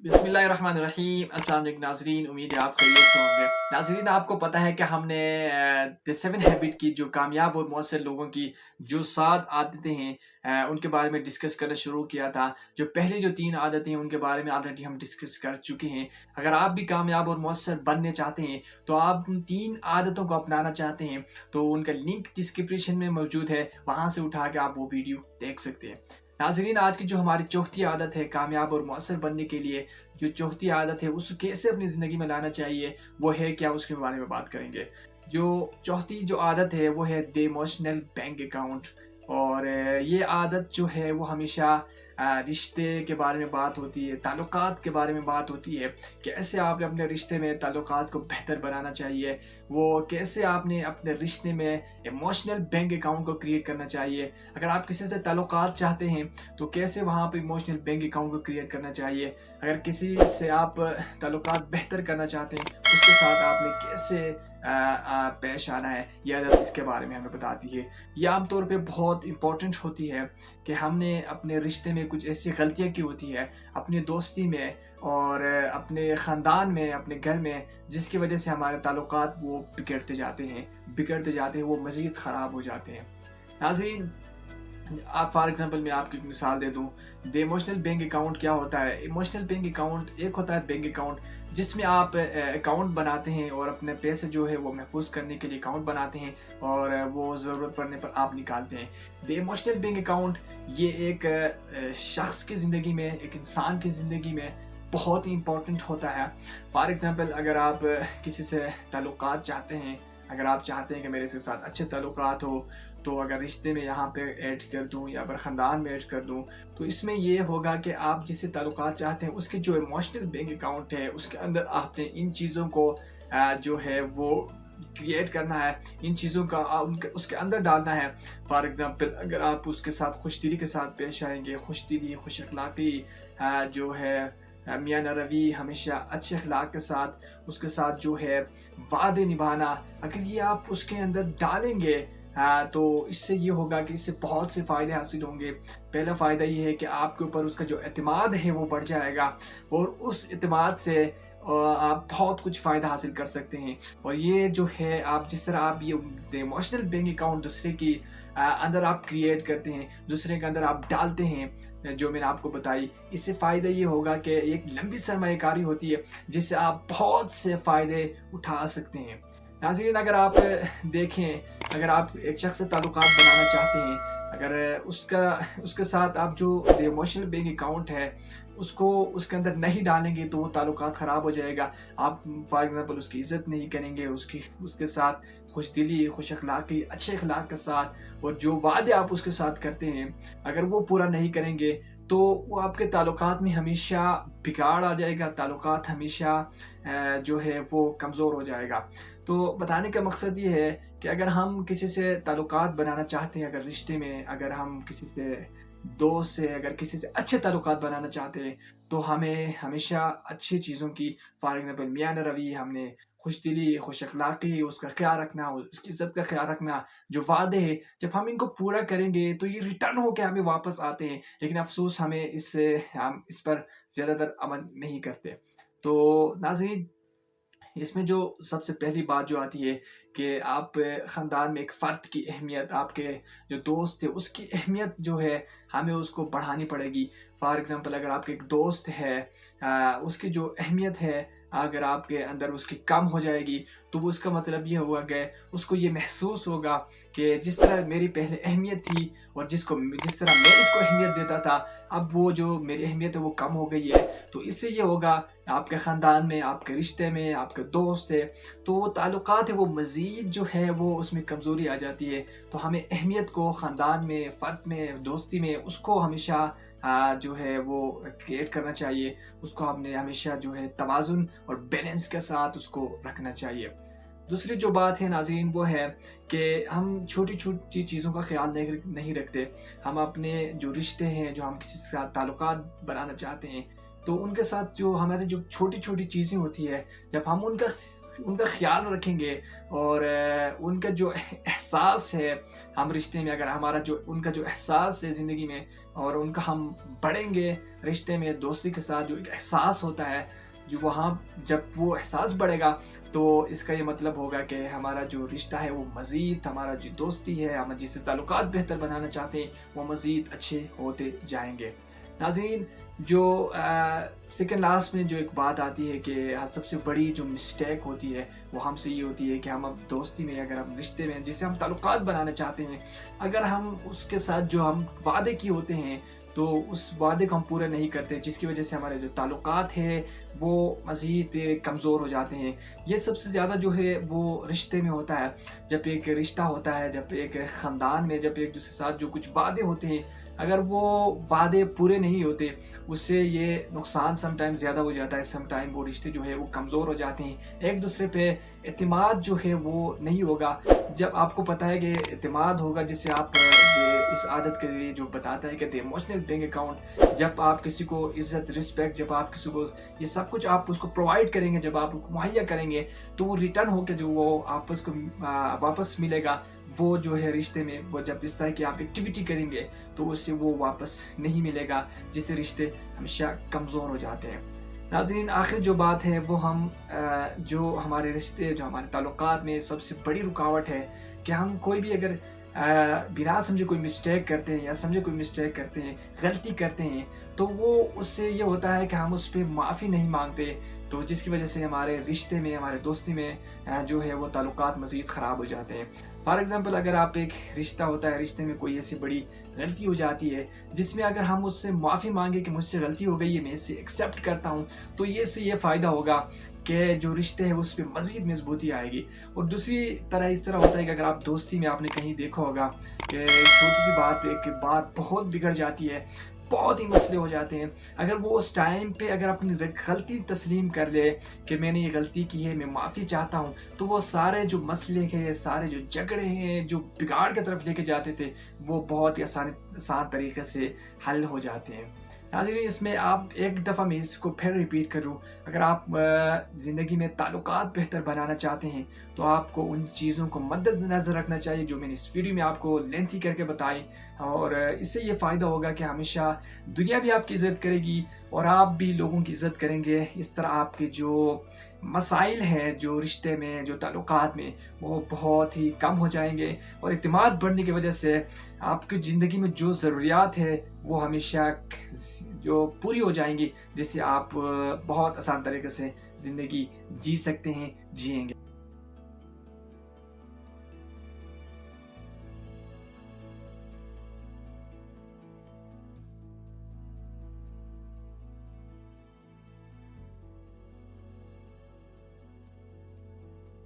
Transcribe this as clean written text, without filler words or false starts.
बिस्मिल्लाहिर्रहमानिर्रहीम। अस्सलाम वालेकुम नाजरीन, उम्मीद है आप खैरियत से होंगे। नाजरीन, आपको पता है कि हमने द 7 हैबिट की जो कामयाब और मौसर लोगों की जो 7 आदतें हैं उनके बारे में डिस्कस करना शुरू किया था। जो पहली जो 3 आदतें हैं उनके बारे में ऑलरेडी हम डिस्कस कर चुके हैं। अगर आप भी कामयाब और मौसर बनने चाहते हैं, तो आप उन 3 आदतों को अपनाना चाहते हैं, तो उनका लिंक डिस्क्रिप्शन में मौजूद है, वहाँ से उठा के आप वो वीडियो देख सकते हैं। नाजरीन, आज की जो हमारी चौथी आदत है कामयाब और मौसर बनने के लिए, जो चौथी आदत है उसको कैसे अपनी ज़िंदगी में लाना चाहिए वो है क्या, उसके बारे में बात करेंगे। जो चौथी जो आदत है वो है द इमोशनल बैंक अकाउंट। और ये आदत जो है वो हमेशा रिश्ते के बारे में बात होती है, ताल्लुकात के बारे में बात होती है। कैसे आपने अपने रिश्ते में ताल्लुकात को बेहतर बनाना चाहिए, वो कैसे आपने अपने रिश्ते में इमोशनल बैंक अकाउंट को क्रिएट करना चाहिए। अगर आप किसी से ताल्लुकात चाहते हैं तो कैसे वहाँ पे इमोशनल बैंक अकाउंट को क्रिएट करना चाहिए। अगर किसी से आप ताल्लुकात बेहतर करना चाहते हैं, उसके साथ आपने कैसे पेश आना है, ये आदत इसके बारे में हमें बताती है। ये आमतौर पे बहुत इम्पोर्टेंट होती है कि हमने अपने रिश्ते में कुछ ऐसी गलतियाँ की होती है, अपनी दोस्ती में और अपने ख़ानदान में, अपने घर में, जिसकी वजह से हमारे ताल्लुकात वो बिगड़ते जाते हैं, वो मज़ीद ख़राब हो जाते हैं। नाज़रीन, आप फॉर एग्जांपल मैं आपको एक मिसाल दे दूं। द इमोशनल बैंक अकाउंट क्या होता है? इमोशनल बैंक अकाउंट एक होता है बैंक अकाउंट जिसमें आप अकाउंट बनाते हैं और अपने पैसे जो है वो महफूज करने के लिए अकाउंट बनाते हैं और वो ज़रूरत पड़ने पर आप निकालते हैं। द इमोशनल बैंक अकाउंट ये एक शख्स की ज़िंदगी में, एक इंसान की ज़िंदगी में बहुत ही इम्पोर्टेंट होता है। फॉर एग्ज़ाम्पल, अगर आप किसी से ताल्लुकात चाहते हैं, अगर आप चाहते हैं कि मेरे से साथ अच्छे ताल्लुकात हो, तो अगर रिश्ते में यहाँ पे ऐड कर दूँ या फिर ख़ानदान में ऐड कर दूँ, तो इसमें ये होगा कि आप जिससे ताल्लुकात चाहते हैं उसके जो इमोशनल बैंक अकाउंट है उसके अंदर आपने इन चीज़ों को जो है वो क्रिएट करना है, इन चीज़ों का उसके अंदर डालना है। फॉर एग्ज़ाम्पल, अगर आप उसके साथ खुश दिली के साथ पेश आएंगे, खुश दिली, खुश अखलाक़ी जो है, मियाँ रवि, हमेशा अच्छे अखलाक के साथ उसके साथ जो है वादे निभाना, अगर ये आप उसके अंदर डालेंगे तो इससे ये होगा कि इससे बहुत से फ़ायदे हासिल होंगे। पहला फ़ायदा ये है कि आपके ऊपर उसका जो एतमाद है वो बढ़ जाएगा और उस एतमाद से आप बहुत कुछ फ़ायदा हासिल कर सकते हैं। और ये जो है, आप जिस तरह आप ये इमोशनल बैंक अकाउंट दूसरे की अंदर आप क्रिएट करते हैं, दूसरे के अंदर आप डालते हैं, जो मैंने आपको बताई, इससे फ़ायदा ये होगा कि एक लंबी सरमायाकारी होती है जिससे आप बहुत से फ़ायदे उठा सकते हैं। नाज़रीन, अगर आप देखें, अगर आप एक शख्स से ताल्लुकात बनाना चाहते हैं, अगर उसके साथ आप जो इमोशनल बैंक अकाउंट है उसको उसके अंदर नहीं डालेंगे तो वो ताल्लुकात ख़राब हो जाएगा। आप फॉर एग्ज़ाम्पल उसकी इज़्ज़त नहीं करेंगे, उसके साथ खुश दिली, खुश अखलाक़ी, अच्छे अखलाक के साथ, और जो वादे आप उसके साथ करते हैं अगर वो पूरा नहीं करेंगे तो वो आपके ताल्लुकात में हमेशा बिगाड़ आ जाएगा, ताल्लुकात हमेशा जो है वो कमज़ोर हो जाएगा। तो बताने का मकसद ये है कि अगर हम किसी से ताल्लुकात बनाना चाहते हैं, अगर रिश्ते में, अगर हम किसी से दोस्त से, अगर किसी से अच्छे ताल्लुकात बनाना चाहते हैं, तो हमें हमेशा अच्छी चीज़ों की, फॉर एग्ज़ाम्पल मियाँ रवि, हमने खुश दिली, खुश अखलाक़ी, उसका ख़्याल रखना, उसकी इज़्ज़त का ख़्याल रखना, जो वादे हैं जब हम इनको पूरा करेंगे तो ये रिटर्न होके हमें वापस आते हैं। लेकिन अफ़सोस हम इस पर ज़्यादातर अमल नहीं करते। तो नाज़रीन, इसमें जो सबसे पहली बात जो आती है कि आप ख़ानदान में एक फ़र्द की अहमियत, आपके जो दोस्त है उसकी अहमियत जो है हमें उसको बढ़ानी पड़ेगी। फॉर एग्ज़ाम्पल, अगर आपके एक दोस्त है, उसकी जो अहमियत है अगर आपके अंदर उसकी कम हो जाएगी तो वो उसका मतलब ये होगा कि उसको ये महसूस होगा कि जिस तरह मेरी पहले अहमियत थी और जिस तरह मैं इसको अहमियत देता था, अब वो जो मेरी अहमियत है वो कम हो गई है। तो इससे ये होगा आपके ख़ानदान में, आपके रिश्ते में, आपके दोस्त है, तो वो ताल्लुकात है वो मज़ीद जो है वो उसमें कमज़ोरी आ जाती है। तो हमें अहमियत को ख़ानदान में, फ़र्द में, दोस्ती में, उसको हमेशा जो है वो क्रिएट करना चाहिए। उसको हमने हमेशा जो है तवाज़ुन और बैलेंस के साथ उसको रखना चाहिए। दूसरी जो बात है नाज़रीन वो है कि हम छोटी छोटी चीज़ों का ख्याल नहीं रखते। हम अपने जो रिश्ते हैं, जो हम किसी के साथ ताल्लुकात बनाना चाहते हैं, तो उनके साथ जो हमारी जो छोटी छोटी चीज़ें होती है, जब हम उनका ख्याल रखेंगे और उनका जो एहसास है हम रिश्ते में, अगर हमारा जो उनका जो एहसास है ज़िंदगी में और उनका हम बढ़ेंगे رشتے میں دوستی کے ساتھ جو ایک احساس ہوتا ہے، جو وہاں جب وہ احساس بڑھے گا تو اس کا یہ مطلب ہوگا کہ ہمارا جو رشتہ ہے وہ مزید، ہمارا جو دوستی ہے، ہم جس سے تعلقات بہتر بنانا چاہتے ہیں وہ مزید اچھے ہوتے جائیں گے۔ ناظرین، جو سیکنڈ لاسٹ میں جو ایک بات آتی ہے کہ سب سے بڑی جو مسٹیک ہوتی ہے وہ ہم سے یہ ہوتی ہے کہ ہم اب دوستی میں، اگر ہم رشتے میں جس سے ہم تعلقات بنانا چاہتے ہیں، اگر ہم اس کے ساتھ جو ہم وعدے کیے ہوتے ہیں تو اس وعدے کو ہم پورے نہیں کرتے، جس کی وجہ سے ہمارے جو تعلقات ہیں وہ مزید کمزور ہو جاتے ہیں۔ یہ سب سے زیادہ جو ہے وہ رشتے میں ہوتا ہے۔ جب ایک رشتہ ہوتا ہے، جب ایک خاندان میں جب ایک دوسرے کے ساتھ جو کچھ وعدے ہوتے ہیں، اگر وہ وعدے پورے نہیں ہوتے، اس سے یہ نقصان سم ٹائم زیادہ ہو جاتا ہے، سم ٹائم وہ رشتے جو ہے وہ کمزور ہو جاتے ہیں، ایک دوسرے پہ اعتماد جو ہے وہ نہیں ہوگا۔ جب آپ کو پتہ ہے کہ اعتماد ہوگا، جس سے آپ اس عادت کے لیے جو بتاتا ہے کہ ایموشنل بینک اکاؤنٹ، جب آپ کسی کو عزت، رسپیکٹ، جب آپ کسی کو یہ سب کچھ آپ اس کو پرووائڈ کریں گے، جب آپ کو مہیا کریں گے تو وہ ریٹرن ہو کے جو وہ آپس کو واپس ملے گا، وہ جو ہے رشتے میں وہ جب اس طرح کی آپ ایکٹیویٹی کریں گے تو اس سے وہ واپس نہیں ملے گا، جس سے رشتے ہمیشہ کمزور ہو جاتے ہیں۔ ناظرین، آخر جو بات ہے وہ ہم جو ہمارے رشتے، جو ہمارے تعلقات میں سب سے بڑی رکاوٹ ہے کہ ہم کوئی بھی اگر بنا سمجھے کوئی مسٹیک کرتے ہیں یا سمجھے کوئی مسٹیک کرتے ہیں، غلطی کرتے ہیں، تو وہ اس سے یہ ہوتا ہے کہ ہم اس پہ معافی نہیں مانگتے، تو جس کی وجہ سے ہمارے رشتے میں، ہمارے دوستی میں جو ہے وہ تعلقات مزید خراب ہو جاتے ہیں۔ فار ایگزامپل، اگر آپ ایک رشتہ ہوتا ہے، رشتے میں کوئی ایسی بڑی غلطی ہو جاتی ہے جس میں اگر ہم اس سے معافی مانگے کہ مجھ سے غلطی ہو گئی ہے، میں اسے ایکسیپٹ کرتا ہوں، تو یہ سے یہ فائدہ ہوگا کہ جو رشتے ہیں اس پہ مزید مضبوطی آئے گی۔ اور دوسری طرح اس طرح ہوتا ہے کہ اگر آپ دوستی میں، آپ نے کہیں دیکھا ہوگا کہ چھوٹی سی بات پہ ایک بات بہت بگڑ جاتی ہے، بہت ہی مسئلے ہو جاتے ہیں، اگر وہ اس ٹائم پہ اگر اپنی غلطی تسلیم کر لے کہ میں نے یہ غلطی کی ہے، میں معافی چاہتا ہوں، تو وہ سارے جو مسئلے ہیں، سارے جو جھگڑے ہیں جو بگاڑ کی طرف لے کے جاتے تھے، وہ بہت ہی آسان طریقے سے حل ہو جاتے ہیں۔ ناظرین، اس میں آپ ایک دفعہ میں اس کو پھر ریپیٹ کروں، اگر آپ زندگی میں تعلقات بہتر بنانا چاہتے ہیں تو آپ کو ان چیزوں کو مد نظر رکھنا چاہیے جو میں نے اس ویڈیو میں آپ کو لینتھی کر کے بتائی، اور اس سے یہ فائدہ ہوگا کہ ہمیشہ دنیا بھی آپ کی عزت کرے گی اور آپ بھی لوگوں کی عزت کریں گے۔ اس طرح آپ کے جو مسائل ہیں جو رشتے میں، جو تعلقات میں، وہ بہت ہی کم ہو جائیں گے، اور اعتماد بڑھنے کی وجہ سے آپ کی زندگی میں جو ضروریات ہے وہ ہمیشہ جو پوری ہو جائیں گی، جس سے آپ بہت آسان طریقے سے زندگی جی سکتے ہیں، جئیں گے۔